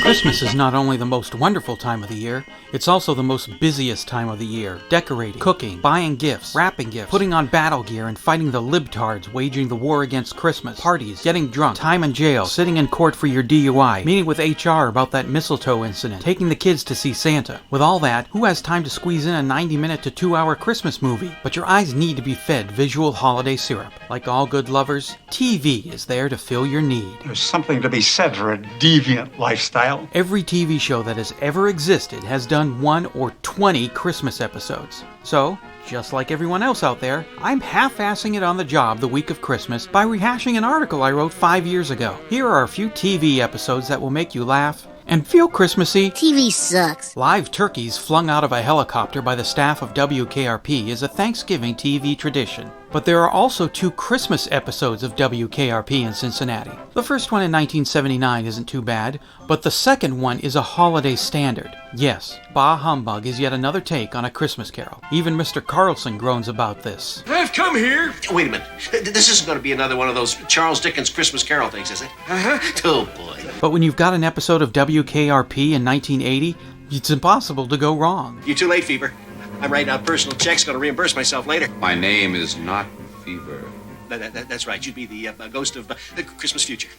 Christmas is not only the most wonderful time of the year, it's also the most busiest time of the year. Decorating, cooking, buying gifts, wrapping gifts, putting on battle gear and fighting the libtards waging the war against Christmas, parties, getting drunk, time in jail, sitting in court for your DUI, meeting with HR about that mistletoe incident, taking the kids to see Santa. With all that, who has time to squeeze in a 90-minute to 2-hour Christmas movie? But your eyes need to be fed visual holiday syrup. Like all good lovers, TV is there to fill your need. There's something to be said for a deviant lifestyle. Every TV show that has ever existed has done 1 or 20 Christmas episodes. So, just like everyone else out there, I'm half-assing it on the job the week of Christmas by rehashing an article I wrote 5 years ago. Here are a few TV episodes that will make you laugh and feel Christmassy. TV sucks. Live turkeys flung out of a helicopter by the staff of WKRP is a Thanksgiving TV tradition. But there are also 2 Christmas episodes of WKRP in Cincinnati. The first one in 1979 isn't too bad, but the second one is a holiday standard. Yes, Bah Humbug is yet another take on A Christmas Carol. Even Mr. Carlson groans about this. I've come here. Wait a minute. This isn't going to be another one of those Charles Dickens Christmas Carol things, is it? Oh, boy. But when you've got an episode of WKRP in 1980, it's impossible to go wrong. You're too late, Fever. I'm writing out personal checks, going to reimburse myself later. My name is not Fever. That's right. You'd be the ghost of the Christmas future.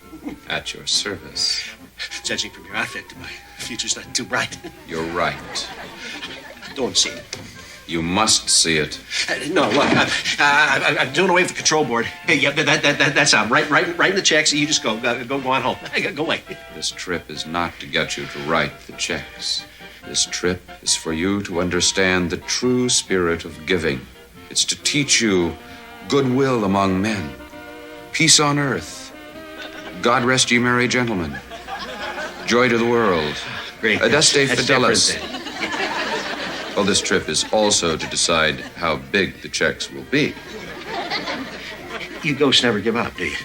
At your service. Judging from your outfit, my future's not too bright. You're right. Don't see it. You must see it. No, look, I'm doing away with the control board. Hey, yeah, that's out. Writing the checks. You just go on home. Go away. This trip is not to get you to write the checks. This trip is for you to understand the true spirit of giving. It's to teach you goodwill among men, peace on earth, God rest ye merry gentlemen, joy to the world, Great. Adeste That's Fidelis. different. Well, this trip is also to decide how big the checks will be. You ghosts never give up, do you?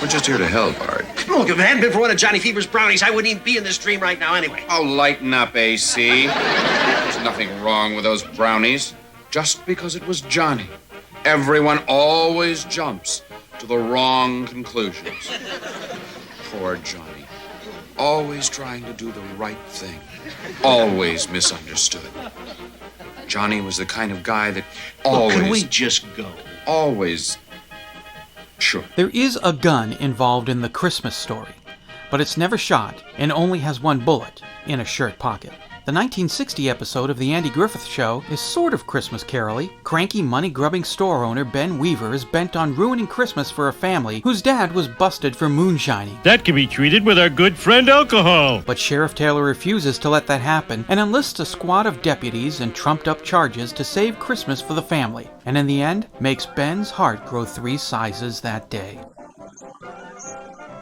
We're just here to help, Art. Look, if it hadn't been for one of Johnny Fever's brownies, I wouldn't even be in this dream right now anyway. Oh, lighten up, AC. There's nothing wrong with those brownies. Just because it was Johnny. Everyone always jumps to the wrong conclusions. Poor Johnny. Always trying to do the right thing. Always misunderstood. Johnny was the kind of guy that always... Look, can we just go? Always... Sure. There is a gun involved in the Christmas Story, but it's never shot and only has 1 bullet in a shirt pocket. The 1960 episode of The Andy Griffith Show is sort of Christmas carol-y. Cranky, money-grubbing store owner Ben Weaver is bent on ruining Christmas for a family whose dad was busted for moonshining. That can be treated with our good friend alcohol. But Sheriff Taylor refuses to let that happen and enlists a squad of deputies and trumped-up charges to save Christmas for the family, and in the end, makes Ben's heart grow 3 sizes that day.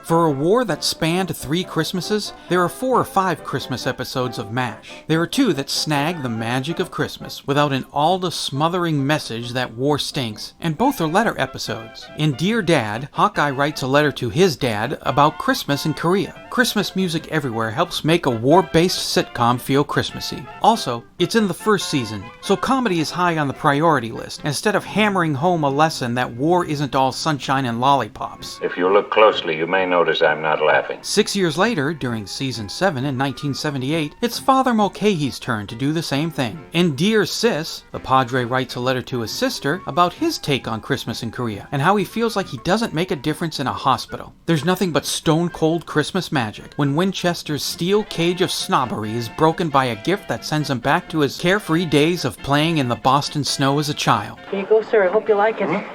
For a war that spanned 3 Christmases, there are 4 or 5 Christmas episodes of MASH. There are 2 that snag the magic of Christmas without an all-the-smothering message that war stinks, and both are letter episodes. In Dear Dad, Hawkeye writes a letter to his dad about Christmas in Korea. Christmas music everywhere helps make a war-based sitcom feel Christmassy. Also, it's in the first season, so comedy is high on the priority list, instead of hammering home a lesson that war isn't all sunshine and lollipops. If you look closely, you may notice I'm not laughing. 6 years later, during season 7 in 1978, it's Father Mulcahy's turn to do the same thing. In Dear Sis, the Padre writes a letter to his sister about his take on Christmas in Korea, and how he feels like he doesn't make a difference in a hospital. There's nothing but stone-cold Christmas magic when Winchester's steel cage of snobbery is broken by a gift that sends him back to his carefree days of playing in the Boston snow as a child. Here you go, sir. I hope you like it.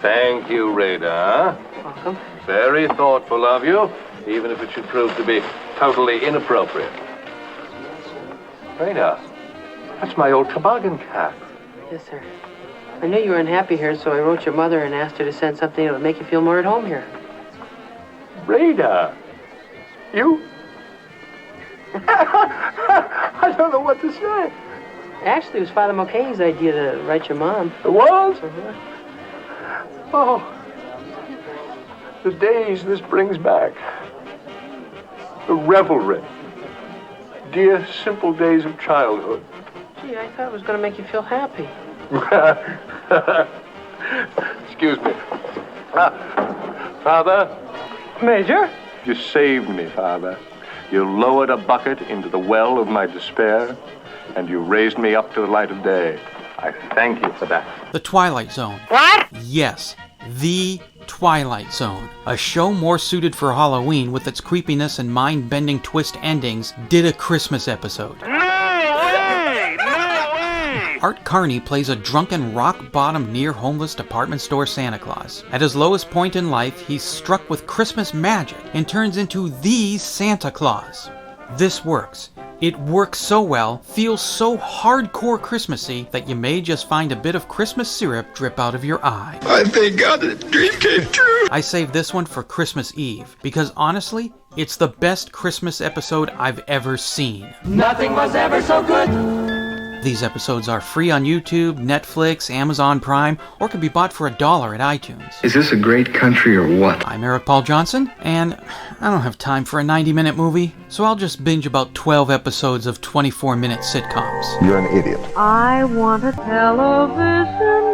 Thank you, Rada. Welcome. Very thoughtful of you, even if it should prove to be totally inappropriate. Rada, that's my old toboggan cap. Yes, sir. I knew you were unhappy here, so I wrote your mother and asked her to send something that would make you feel more at home here. Rada, you? I don't know what to say. Actually, it was Father Mulcahy's idea to write your mom. It was? Uh-huh. Oh, the days this brings back. The revelry. Dear, simple days of childhood. Gee, I thought it was going to make you feel happy. Excuse me. Father? Major? You saved me, Father. You lowered a bucket into the well of my despair, and you raised me up to the light of day. I thank you for that. The Twilight Zone. What? Yes, the Twilight Zone. A show more suited for Halloween with its creepiness and mind-bending twist endings did a Christmas episode. Art Carney plays a drunken, rock-bottom, near-homeless department store Santa Claus. At his lowest point in life, he's struck with Christmas magic and turns into the Santa Claus. This works. It works so well, feels so hardcore Christmassy, that you may just find a bit of Christmas syrup drip out of your eye. I thank God that the dream came true. I saved this one for Christmas Eve, because honestly, it's the best Christmas episode I've ever seen. Nothing was ever so good. These episodes are free on YouTube, Netflix, Amazon Prime, or can be bought for $1 at iTunes. Is this a great country or what? I'm Eric Paul Johnson, and I don't have time for a 90-minute movie, so I'll just binge about 12 episodes of 24-minute sitcoms. You're an idiot. I want a television